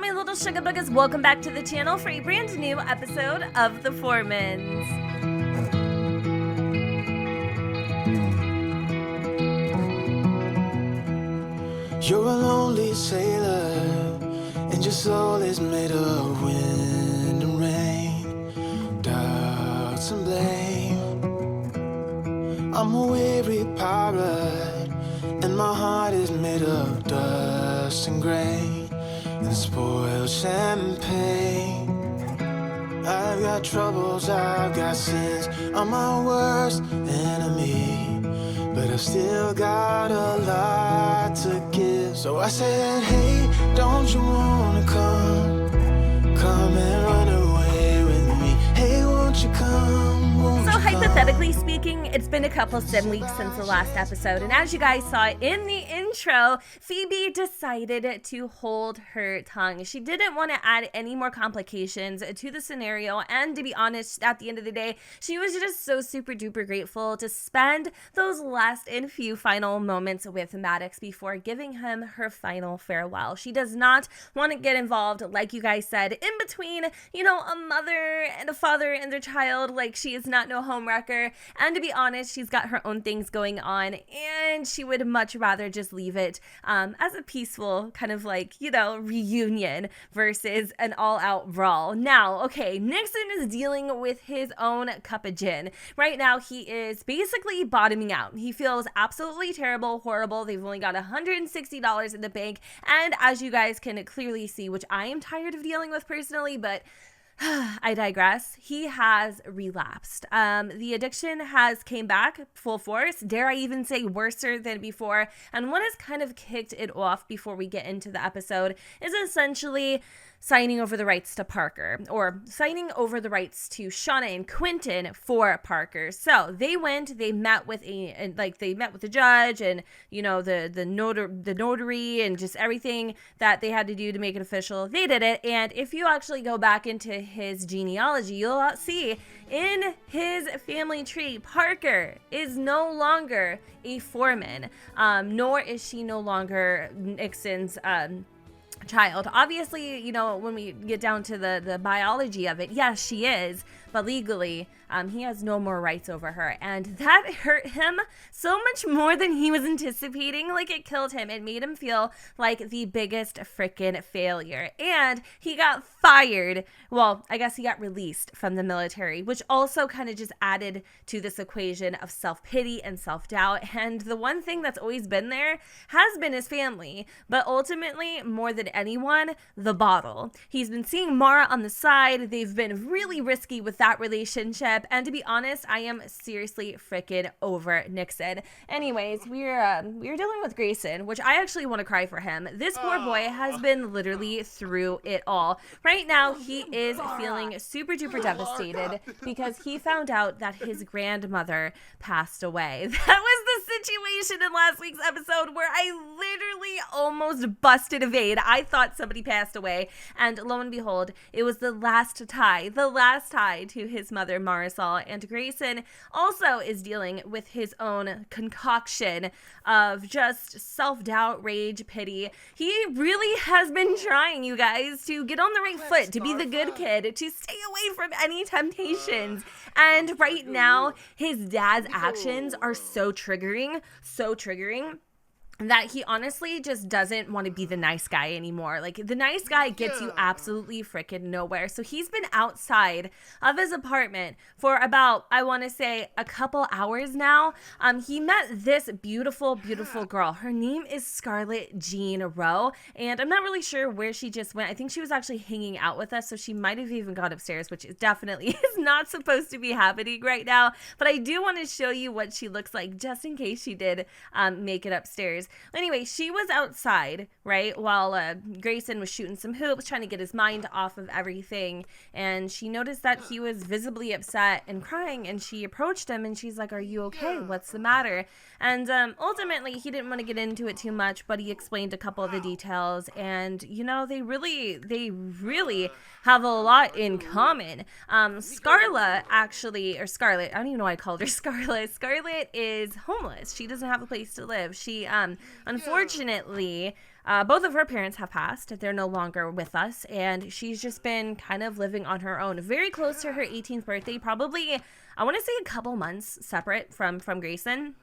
my little sugar buggers? Welcome back to the channel for a brand new episode of the Foreman'S. You're a lonely sailor, and your soul is made of wind and rain, doubts and blame. I'm a weary pirate, and my heart is made of dust and grain, and spoiled champagne. I've got troubles, I've got sins, I'm my worst enemy, but I've still got a lot to give. So I said, hey, don't you wanna come and run away with me? Hey, won't you come, won't So you hypothetically speaking, it's been a couple of weeks since the last episode, and as you guys saw in the intro, Phoebe decided to hold her tongue. She didn't want to add any more complications to the scenario, and to be honest, at the end of the day, she was just so super duper grateful to spend those last and few final moments with Maddox before giving him her final farewell. She does not want to get involved, like you guys said, in between, a mother and a father and their child. Like, she is not no homewrecker, and to be honest, she's got her own things going on, and she would much rather just leave it as a peaceful kind of reunion versus an all-out brawl. Now, okay, Nixon is dealing with his own cup of gin. Right now, he is basically bottoming out. He feels absolutely terrible, horrible. They've only got $160 in the bank, and as you guys can clearly see, which I am tired of dealing with personally, but I digress. He has relapsed. The addiction has came back full force. Dare I even say worser than before? And what has kind of kicked it off before we get into the episode is essentially signing over the rights to Parker, or signing over the rights to Shauna and Quentin for Parker. So they met with the judge and the notary and just everything that they had to do to make it official. They did it, and if you actually go back into his genealogy, you'll see in his family tree, Parker is no longer a Foreman, nor is she no longer Nixon's child. Obviously, when we get down to the biology of it, yes, she is, but legally, he has no more rights over her, and that hurt him so much more than he was anticipating. Like, it killed him. It made him feel like the biggest freaking failure, and he got fired. Well, I guess he got released from the military, which also kind of just added to this equation of self-pity and self-doubt. And the one thing that's always been there has been his family, but ultimately, more than anyone, the bottle. He's been seeing Mara on the side. They've been really risky with that relationship, and to be honest, I am seriously freaking over Nixon. Anyways, we're dealing with Grayson, which I actually want to cry for him. This poor boy has been literally through it all. Right now, he is feeling super duper devastated because he found out that his grandmother passed away. That was the situation in last week's episode where I literally almost busted a vein. I thought somebody passed away, and lo and behold, it was the last tie to his mother, Marisol. And Grayson also is dealing with his own concoction of just self-doubt, rage, pity. He really has been trying, you guys, to get on the right foot, to be the good kid, to stay away from any temptations. And right now, his dad's actions are so triggering, that he honestly just doesn't want to be the nice guy anymore. Like, the nice guy gets you absolutely freaking nowhere. So he's been outside of his apartment for about, I want to say, a couple hours now. He met this beautiful girl. Her name is Scarlett Jean Rowe, and I'm not really sure where she just went. I think she was actually hanging out with us, so she might have even gone upstairs, which is definitely is not supposed to be happening right now. But I do want to show you what she looks like, just in case she did make it upstairs. Anyway, she was outside, right, while Grayson was shooting some hoops, trying to get his mind off of everything, and she noticed that he was visibly upset and crying, and she approached him, and she's like, "Are you okay? What's the matter?" And ultimately, he didn't want to get into it too much, but he explained a couple of the details, and, they really have a lot in common. Scarlett, I don't even know why I called her Scarlett. Scarlett is homeless. She doesn't have a place to live. She, unfortunately, both of her parents have passed. They're no longer with us, and she's just been kind of living on her own, very close to her 18th birthday, probably, I want to say a couple months separate from Grayson.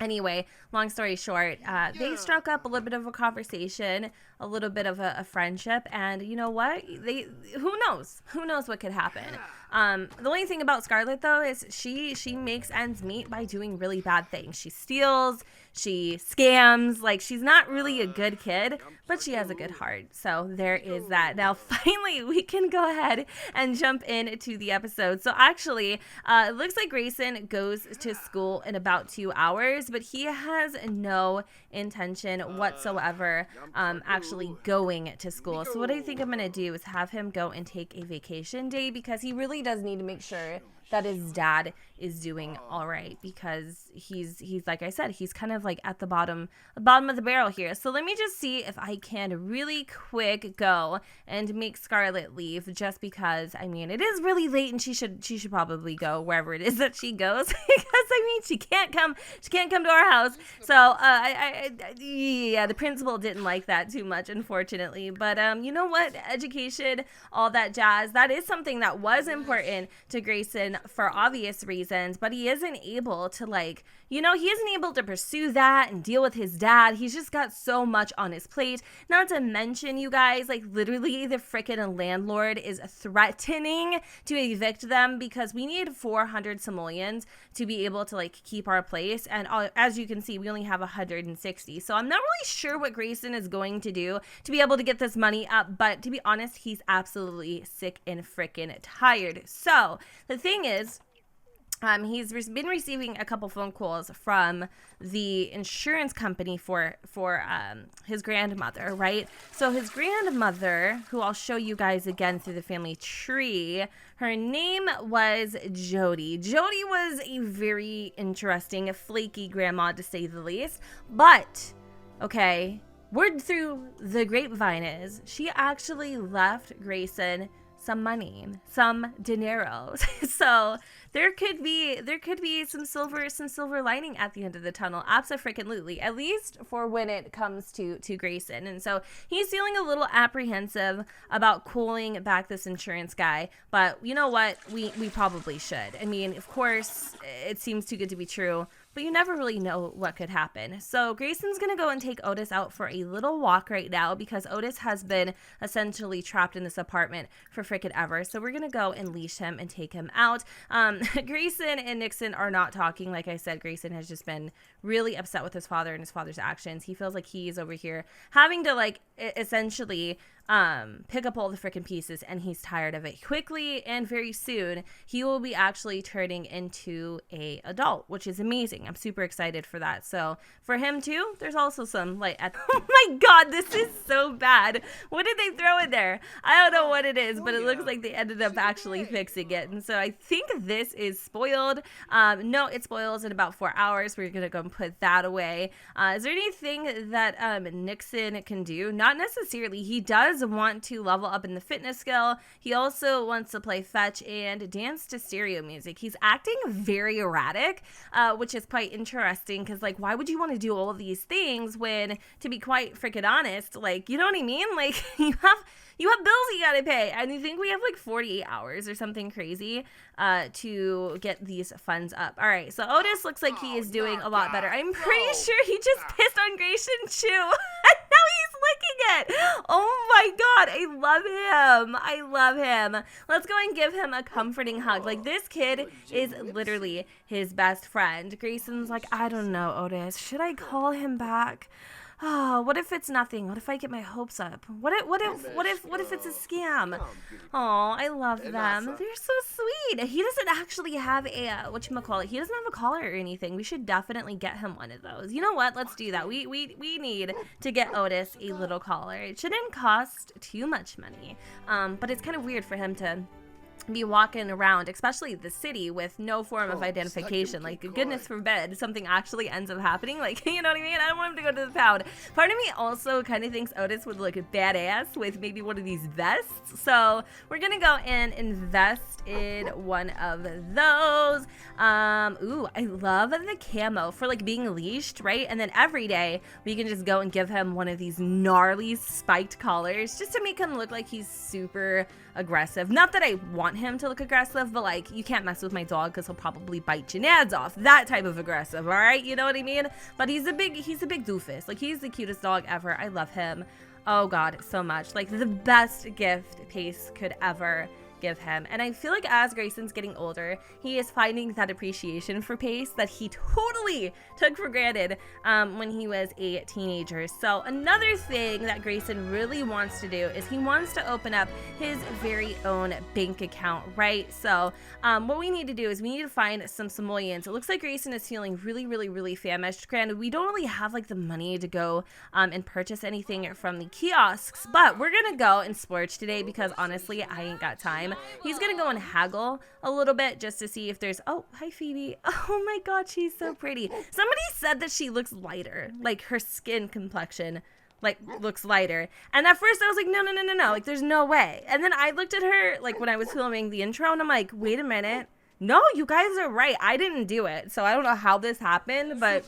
Anyway, long story short, they struck up a little bit of a conversation, a little bit of a friendship, and you know what? Who knows? Who knows what could happen? The only thing about Scarlett, though, is she makes ends meet by doing really bad things. She steals, she scams, like she's not really a good kid, but she has a good heart. So there is that. Now, finally, we can go ahead and jump into the episode. So actually, it looks like Grayson goes to school in about 2 hours, but he has no intention whatsoever actually going to school. So what I think I'm going to do is have him go and take a vacation day, because he really does need to make sure that his dad is doing all right, because he's like I said, he's kind of like at the bottom of the barrel here. So let me just see if I can really quick go and make Scarlett leave, just because I mean it is really late and she should probably go wherever it is that she goes because I mean she can't come to our house. So yeah, the principal didn't like that too much, unfortunately. But you know what, education, all that jazz, that is something that was important to Grayson for obvious reasons, but he isn't able to, like, you know, he isn't able to pursue that and deal with his dad. He's just got so much on his plate. Not to mention, you guys, like, literally the freaking landlord is threatening to evict them because we need 400 simoleons to be able to, like, keep our place. And as you can see, we only have 160. So I'm not really sure what Grayson is going to do to be able to get this money up. But to be honest, he's absolutely sick and freaking tired. So the thing is, he's been receiving a couple phone calls from the insurance company for his grandmother, right? So his grandmother, who I'll show you guys again through the family tree, her name was Jody. Jody was a very interesting, flaky grandma, to say the least. But, okay, word through the grapevine is she actually left Grayson some money, some dinero. So there could be some silver lining at the end of the tunnel. Abso-freaking-lutely, at least for when it comes to Grayson. And so he's feeling a little apprehensive about calling back this insurance guy. But you know what? We probably should. I mean, of course, it seems too good to be true, but you never really know what could happen. So Grayson's going to go and take Otis out for a little walk right now, because Otis has been essentially trapped in this apartment for freaking ever. So we're going to go and leash him and take him out. Grayson and Nixon are not talking. Like I said, Grayson has just been really upset with his father and his father's actions. He feels like he's over here having to, like, essentially pick up all the freaking pieces, and he's tired of it. Quickly and very soon, he will be actually turning into a adult, which is amazing. I'm super excited for that. So for him too, there's also some, like, oh my god, this is so bad. What did they throw in there? I don't know what it is, but it looks like they ended up actually fixing it. And so I think this is spoiled. No, it spoils in about 4 hours. We're gonna go and put that away. Is there anything that Nixon can do? Not necessarily. He does want to level up in the fitness skill. He also wants to play fetch and dance to stereo music. He's acting very erratic, which is quite interesting, because, like, why would you want to do all of these things when, to be quite freaking honest, like, you know what I mean? Like, you have bills you gotta pay, and you think we have like 48 hours or something crazy to get these funds up. All right, so Otis looks like he is doing a lot better. I'm pretty sure he just pissed on Grayson too. Now he's licking it. Oh my god, I love him. Let's go and give him a comforting hug. Like, this kid is literally his best friend. Grayson's like, I don't know, Otis, should I call him back? Oh, what if it's nothing? What if I get my hopes up? What if it's a scam? Oh, I love them. They're so sweet. He doesn't actually have a whatchamacallit. He doesn't have a collar or anything. We should definitely get him one of those. You know what? Let's do that. We need to get Otis a little collar. It shouldn't cost too much money. But it's kind of weird for him to be walking around, especially the city, with no form of identification. Like, goodness forbid something actually ends up happening. Like, you know what I mean? I don't want him to go to the pound. Part of me also kind of thinks Otis would look badass with maybe one of these vests. So we're gonna go and invest in one of those. Ooh, I love the camo for like being leashed, right? And then every day we can just go and give him one of these gnarly spiked collars just to make him look like he's super aggressive. Not that I want him to look aggressive, but like, you can't mess with my dog because he'll probably bite your nads off. That type of aggressive, all right? You know what I mean? But he's a big doofus. Like, he's the cutest dog ever. I love him. Oh God, so much. Like, the best gift Pace could ever give him. And I feel like as Grayson's getting older, he is finding that appreciation for Pace that he totally took for granted when he was a teenager. So another thing that Grayson really wants to do is he wants to open up his very own bank account, right? So what we need to do is we need to find some simoleons. It looks like Grayson is feeling really famished. Granted, we don't really have like the money to go and purchase anything from the kiosks, but we're gonna go and splurge today because honestly, I ain't got time. He's gonna go and haggle a little bit just to see if there's, oh, hi Phoebe. Oh my God, she's so pretty. Somebody said that she looks lighter, like her skin complexion like looks lighter. And at first I was like, no, like there's no way. And then I looked at her like when I was filming the intro and I'm like, wait a minute. No, you guys are right. I didn't do it. So I don't know how this happened, but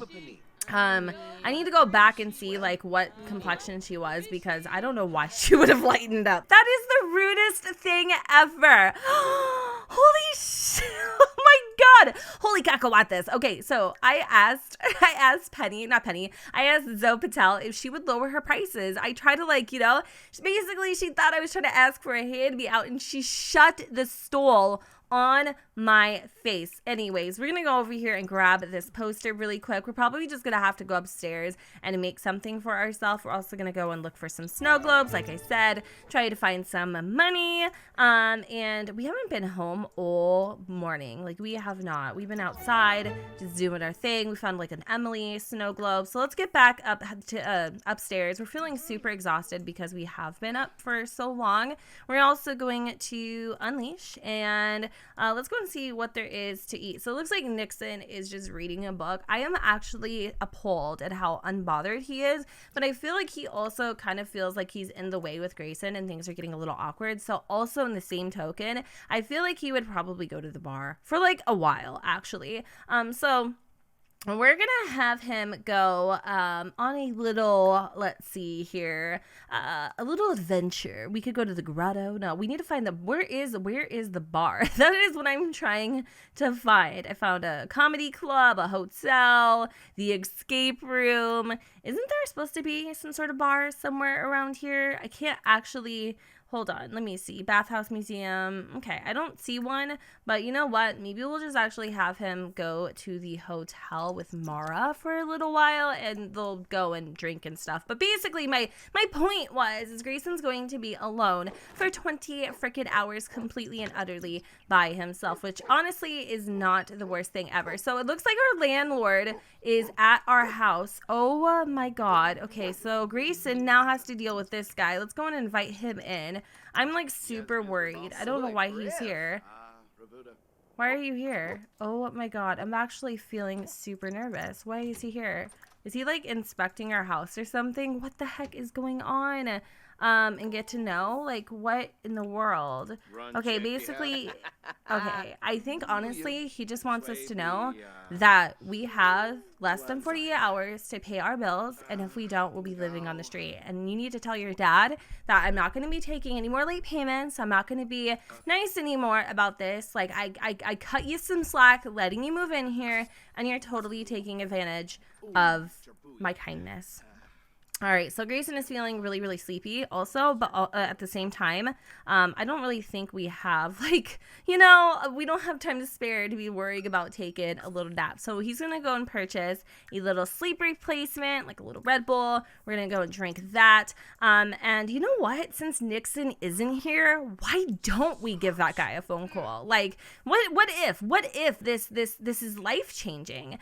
I need to go back and see like what complexion she was because I don't know why she would have lightened up. That is the rudest thing ever. Holy shit. Oh my God. Holy cacahuates. Okay, so I asked I asked Zoe Patel if she would lower her prices. I tried to like, you know, basically she thought I was trying to ask for a hand me out and she shut the stall on my face. Anyways, we're gonna go over here and grab this poster really quick. We're probably just gonna have to go upstairs and make something for ourselves. We're also gonna go and look for some snow globes, like I said, try to find some money. And we haven't been home all morning. Like, we have not. We've been outside just doing our thing. We found like an Emily snow globe. So let's get back up to upstairs. We're feeling super exhausted because we have been up for so long. We're also going to unleash and let's go and see what there is to eat. So it looks like Nixon is just reading a book. I am actually appalled at how unbothered he is, but I feel like he also kind of feels like he's in the way with Grayson and things are getting a little awkward. So also in the same token, I feel like he would probably go to the bar for like a while, actually. So we're gonna have him go on a little, let's see here, a little adventure. We could go to the grotto. No, we need to find where is the bar? That is what I'm trying to find. I found a comedy club, a hotel, the escape room. Isn't there supposed to be some sort of bar somewhere around here? I can't actually. Hold on, let me see. Bathhouse Museum. Okay, I don't see one, but you know what? Maybe we'll just actually have him go to the hotel with Mara for a little while and they'll go and drink and stuff. But basically, my point is Grayson's going to be alone for 20 freaking hours completely and utterly by himself, which honestly is not the worst thing ever. So it looks like our landlord is at our house. Oh my God. Okay, so Grayson now has to deal with this guy. Let's go and invite him in. I'm like super worried. I don't know why he's here. Why are you here? Oh my God. I'm actually feeling super nervous. Why is he here? Is he like inspecting our house or something? What the heck is going on? And get to know like what in the world. Okay, basically, okay, I think honestly he just wants us to know that we have less than 48 hours to pay our bills, and if we don't, we'll be living on the street. And you need to tell your dad that I'm not going to be taking any more late payments. I'm not going to be nice anymore about this. Like I cut you some slack letting you move in here, and you're totally taking advantage of my kindness. All right, so Grayson is feeling really sleepy also, but at the same time, I don't really think we have, like, you know, we don't have time to spare to be worrying about taking a little nap. So he's going to go and purchase a little sleep replacement, like a little Red Bull. We're going to go and drink that. And you know what? Since Nixon isn't here, why don't we give that guy a phone call? Like, what if this is life-changing?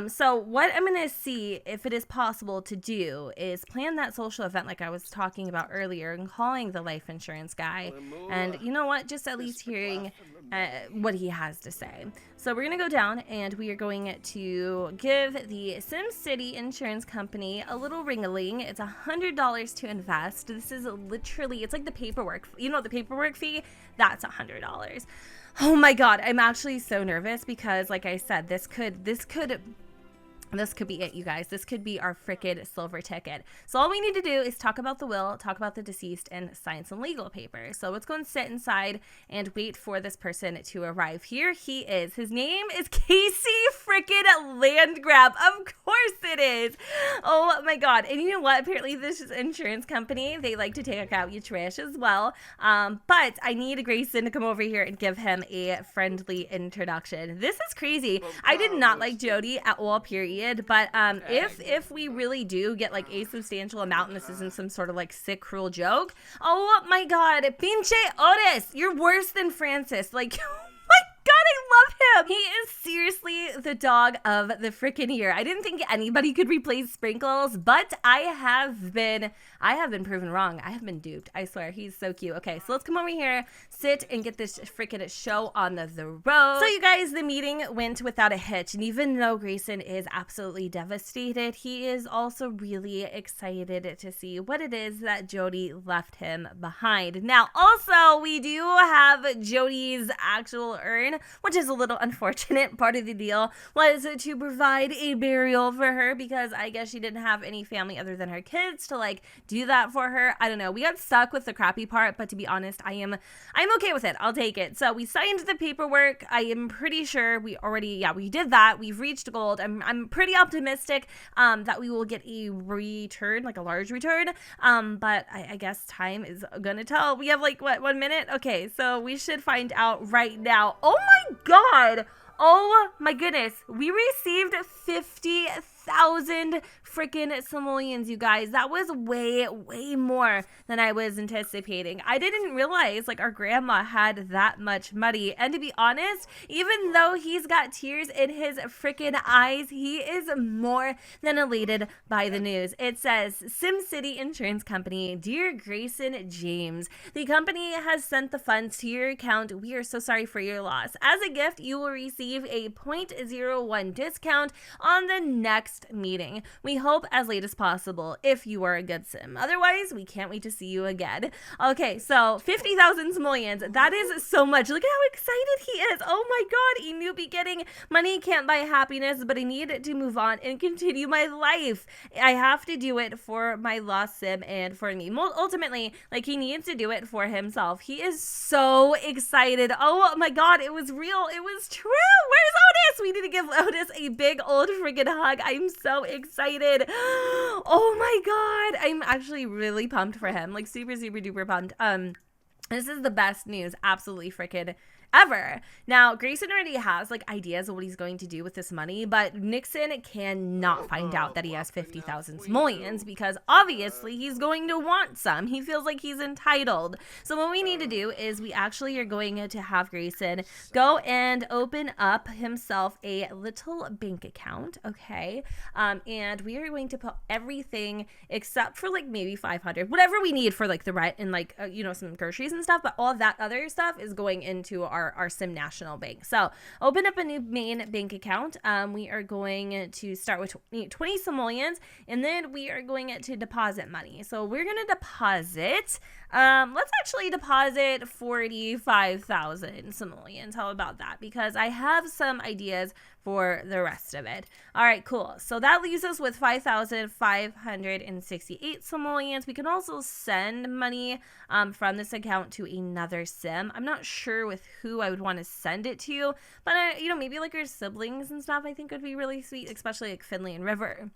So what I'm going to see if it is possible to do is plan that social event like I was talking about earlier and calling the life insurance guy. And you know what? Just at least hearing what he has to say. So we're going to go down and we are going to give the SimCity insurance company a little ring-a-ling. It's $100 to invest. This is literally, it's like the paperwork. You know, the paperwork fee, that's $100. Oh my God. I'm actually so nervous because like I said, this could be it, you guys. This could be our frickin' silver ticket. So all we need to do is talk about the will, talk about the deceased, and sign some legal papers. So let's go and sit inside and wait for this person to arrive. Here he is. His name is Casey frickin' Landgrab. Of course it is. Oh my God. And you know what? Apparently this is insurance company. They like to take out your trash as well. But I need Grayson to come over here and give him a friendly introduction. This is crazy. I did not like Jody at all, period. But if we really do get like a substantial amount, and this isn't some sort of like sick, cruel joke, oh my God, pinche Otis, you're worse than Francis. Like, my God, I love him. He is seriously the dog of the freaking year. I didn't think anybody could replace Sprinkles, but I have been proven wrong. I have been duped. I swear, he's so cute. Okay, so let's come over here, sit, and get this freaking show on the road. So you guys, the meeting went without a hitch, and even though Grayson is absolutely devastated, he is also really excited to see what it is that Jody left him behind. Now, also, we do have Jody's actual urn, which is a little unfortunate. Part of the deal was to provide a burial for her because I guess she didn't have any family other than her kids to like do that for her. I don't know. We got stuck with the crappy part, but to be honest, I'm okay with it. I'll take it. So we signed the paperwork. I am pretty sure we did that. We've reached gold. I'm pretty optimistic that we will get a return, like a large return. But I guess time is gonna tell. We have like what, 1 minute? Okay, so we should find out right now. Oh my God. Oh my goodness. We received 50,000 freaking simoleons, you guys. That was way more than I was anticipating. I didn't realize like our grandma had that much money. And to be honest, even though he's got tears in his freaking eyes, he is more than elated by the news. It says, SimCity Insurance Company, Dear Grayson James, the company has sent the funds to your account. We are so sorry for your loss. As a gift, you will receive a 0.01 discount on the next meeting. We hope as late as possible if you are a good sim. Otherwise, we can't wait to see you again. Okay, so 50,000 simoleons. That is so much. Look at how excited he is. Oh my God, a new beginning. Money can't buy happiness, but I need to move on and continue my life. I have to do it for my lost sim and for me. Ultimately, like he needs to do it for himself. He is so excited. Oh my God, it was real. It was true. Where's Otis? We need to give Otis a big old freaking hug. I'm so excited. Oh my God. I'm actually really pumped for him. Like super duper pumped. This is the best news. Absolutely freaking ever. Now, Grayson already has like ideas of what he's going to do with this money, but Nixon cannot find out that he has 50,000 simoleons because obviously he's going to want some. He feels like he's entitled. So what we need to do is we actually are going to have Grayson go and open up himself a little bank account, okay? And we are going to put everything except for like maybe 500, whatever we need for like the rent and like, some groceries and stuff, but all of that other stuff is going into our Sim National Bank. So open up a new main bank account. We are going to start with 20 simoleons, and then we are going to deposit money. So we're going to deposit, let's actually deposit 45,000 simoleons. How about that? Because I have some ideas for the rest of it. All right, cool. So that leaves us with 5,568 simoleons. We can also send money from this account to another sim. I'm not sure with who I would want to send it to, but maybe like our siblings and stuff I think would be really sweet, especially like Finley and River,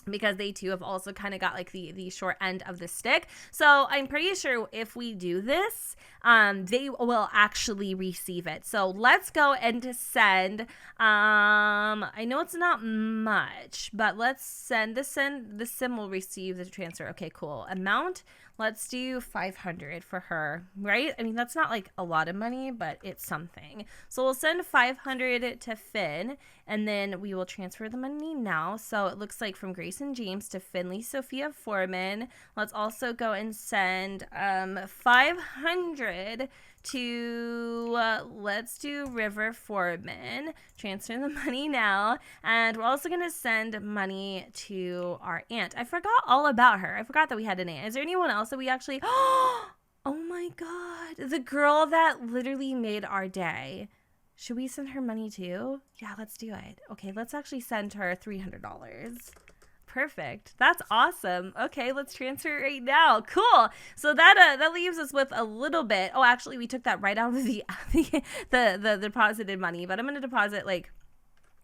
because they too have also kind of got like the short end of the stick. So I'm pretty sure if we do this, they will actually receive it. So let's go and send, I know it's not much, but let's send the sim will receive the transfer. Okay, cool. Amount, Let's do 500 for her, right? I mean, that's not like a lot of money, but it's something. So we'll send 500 to Finn, and then we will transfer the money now. So it looks like from Grayson James to Finley Sophia Foreman. Let's also go and send 500 to let's do River Foreman. Transfer the money now, and we're also gonna send money to our aunt. I forgot all about her. I forgot that we had an aunt. Is there anyone else that we actually oh my god, the girl that literally made our day? Should we send her money too? Yeah, let's do it. Okay, let's actually send her $300. Perfect. That's awesome. Okay, let's transfer it right now. Cool. So that leaves us with a little bit. Oh, actually, we took that right out of the deposited money. But I'm gonna deposit like,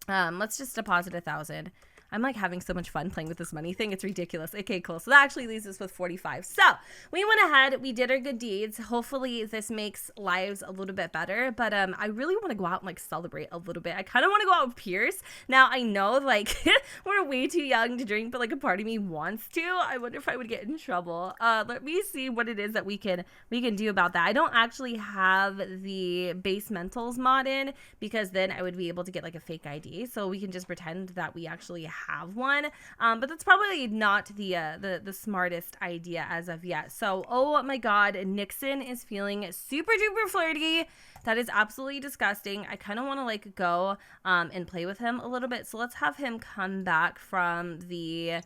let's just deposit 1,000. I'm like having so much fun playing with this money thing. It's ridiculous. Okay, cool. So that actually leaves us with 45. So we went ahead. We did our good deeds. Hopefully this makes lives a little bit better. But I really want to go out and like celebrate a little bit. I kind of want to go out with Pierce. Now I know like we're way too young to drink, but like a part of me wants to. I wonder if I would get in trouble. Let me see what it is that we can do about that. I don't actually have the base mentals mod in, because then I would be able to get like a fake ID. So we can just pretend that we actually have one, but that's probably not the smartest idea as of yet. So oh my god, Nixon is feeling super duper flirty. That is absolutely disgusting. I kind of want to like go and play with him a little bit. So let's have him come back from the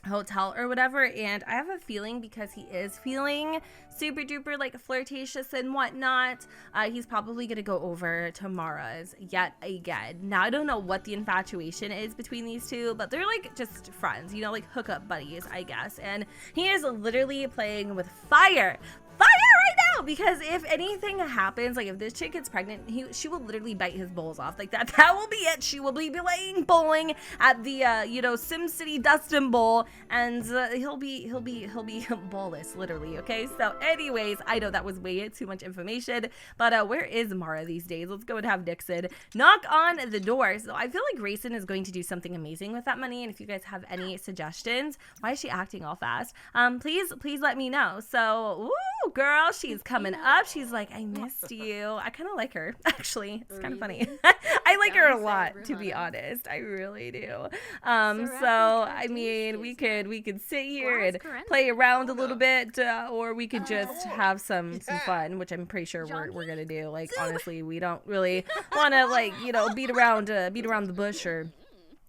hotel or whatever, and I have a feeling, because he is feeling super duper like flirtatious and whatnot, he's probably gonna go over to Mara's yet again. Now I don't know what the infatuation is between these two, but they're like just friends, you know, like hookup buddies, I guess. And he is literally playing with fire right now, because if anything happens, like if this chick gets pregnant, she will literally bite his balls off. Like that will be it. She will be playing bowling at the Sim City Dustin Bowl, and he'll be ballless, literally. Okay, so anyways, I know that was way too much information, but where is Mara these days? Let's go and have Nixon knock on the door. So I feel like Grayson is going to do something amazing with that money, and if you guys have any suggestions, why is she acting all fast, please let me know. So ooh, girl, she's coming up. She's like, I missed you. I kind of like her, actually. It's kind of funny. I like her a lot, to be honest. I really do. So I mean, we could sit here and play around a little bit, or we could just have some fun, which I'm pretty sure we're gonna do. Like honestly, we don't really want to like beat around the bush or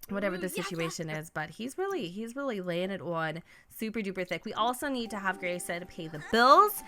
whatever the situation is, but he's really laying it on super duper thick. We also need to have Grayson pay the bills.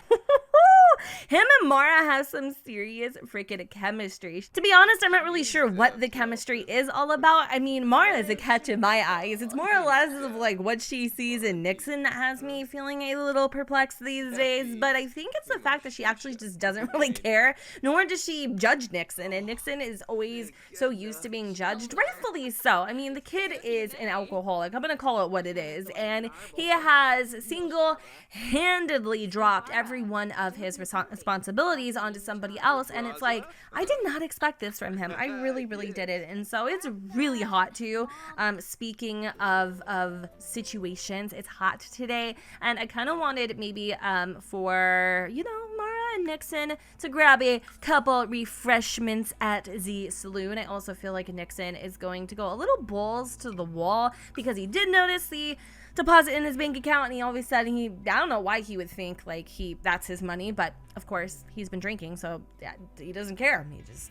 Him and Mara have some serious freaking chemistry. To be honest, I'm not really sure what the chemistry is all about. I mean, Mara is a catch in my eyes. It's more or less of like what she sees in Nixon that has me feeling a little perplexed these days. But I think it's the fact that she actually just doesn't really care, nor does she judge Nixon. And Nixon is always so used to being judged, rightfully so. I mean, the kid is an alcoholic. I'm going to call it what it is. And he has single-handedly dropped every one of his responsibilities onto somebody else, and it's like, I did not expect this from him. I really didn't. And so it's really hot too. Speaking of situations, it's hot today, and I kind of wanted maybe for Mara and Nixon to grab a couple refreshments at the saloon. I also feel like Nixon is going to go a little balls to the wall, because he did notice the deposit in his bank account, and he all of a sudden I don't know why he would think like that's his money, but of course he's been drinking, so yeah, he doesn't care.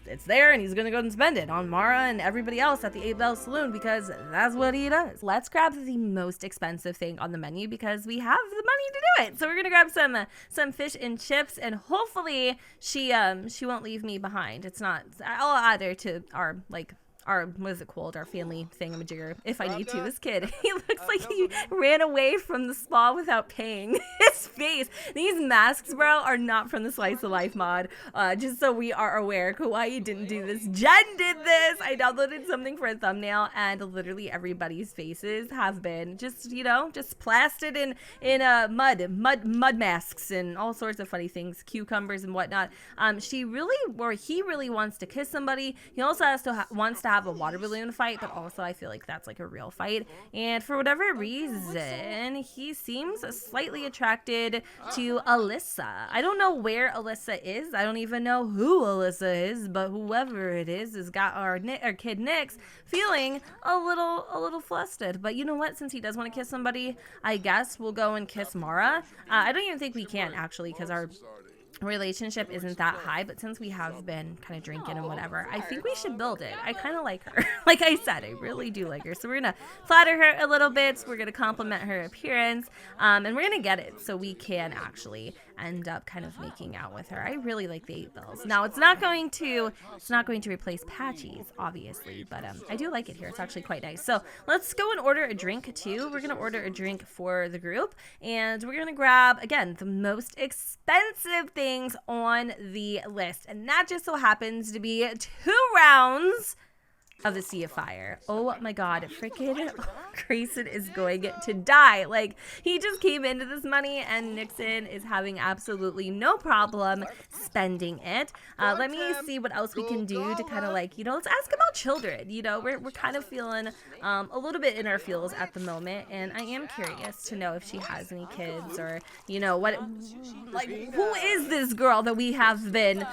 It's there, and he's gonna go and spend it on Mara and everybody else at the 8 Bell Saloon, because that's what he does. Let's grab the most expensive thing on the menu, because we have the money to do it. So we're gonna grab some fish and chips, and hopefully she won't leave me behind. I'll add her to our what is it called? Our family thingamajigger, if I need to. This kid, he looks like he ran away from the spa without paying. His face. These masks, bro, are not from the Slice of Life mod. Just so we are aware, Kawaii didn't do this. Jen did this. I downloaded something for a thumbnail, and literally everybody's faces have been just plastered in mud masks and all sorts of funny things, cucumbers and whatnot. He really wants to kiss somebody. He also wants to have have a water balloon fight, but also I feel like that's like a real fight. And for whatever reason, he seems slightly attracted to Alyssa. I don't know where Alyssa is. I don't even know who Alyssa is, but whoever it is has got our kid Nix feeling a little flustered. But you know what? Since he does want to kiss somebody, I guess we'll go and kiss Mara. I don't even think we can actually, because our relationship isn't that high, but since we have been kind of drinking and whatever, I think we should build it. I kind of like her. Like I said, I really do like her. So we're gonna flatter her a little bit. We're gonna compliment her appearance, and we're gonna get it so we can actually end up kind of making out with her. I really like the 8 bells. Now it's not going to replace Patchy's, obviously, but I do like it here. It's actually quite nice. So let's go and order a drink too. We're gonna order a drink for the group, and we're gonna grab again the most expensive things on the list, and that just so happens to be 2 rounds of the Sea of Fire. Oh my god, freaking Grayson is going to die. Like, he just came into this money and Nixon is having absolutely no problem spending it. Let me see what else we can do to kind of like, you know, let's ask about children. You know, we're kind of feeling a little bit in our feels at the moment, and I am curious to know if she has any kids, or, you know, what, like, who is this girl that we have been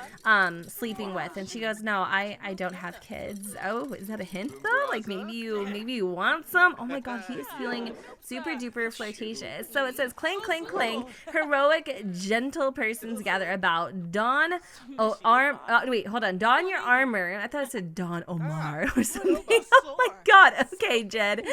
sleeping with? And she goes, no, I don't have kids. Oh, is that a hint though? Like maybe you want some? Oh my god, he is feeling super duper flirtatious. So it says clang clang clang, heroic gentle persons gather about. Don don your armor. I thought it said Don Omar or something. Oh my god. Okay, Jed.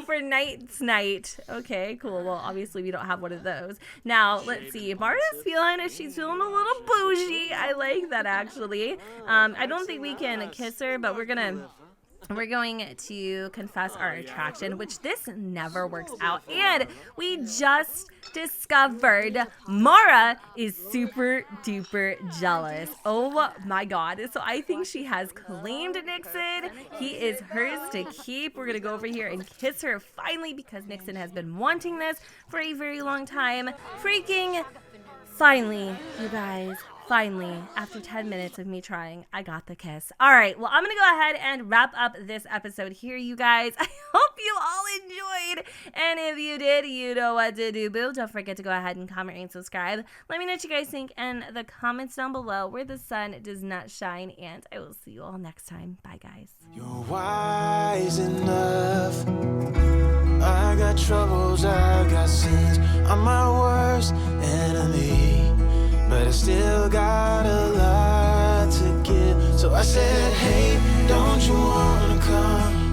For night's night. Okay, cool. Well, obviously we don't have one of those. Now let's see. Marta's feeling it. She's feeling a little bougie. I like that actually. I don't think we can kiss her, but we're going to confess our attraction, which this never works out. And we just discovered Mara is super duper jealous. Oh my god. So I think she has claimed Nixon. He is hers to keep. We're gonna go over here and kiss her finally, because Nixon has been wanting this for a very long time. Freaking finally, you guys. Finally, after 10 minutes of me trying, I got the kiss. All right, well, I'm going to go ahead and wrap up this episode here, you guys. I hope you all enjoyed. And if you did, you know what to do, boo. Don't forget to go ahead and comment and subscribe. Let me know what you guys think in the comments down below where the sun does not shine. And I will see you all next time. Bye, guys. You're wise enough. I got troubles, I got sins. I'm my worst enemy. But I still got a lot to give. So I said, hey, don't you wanna come?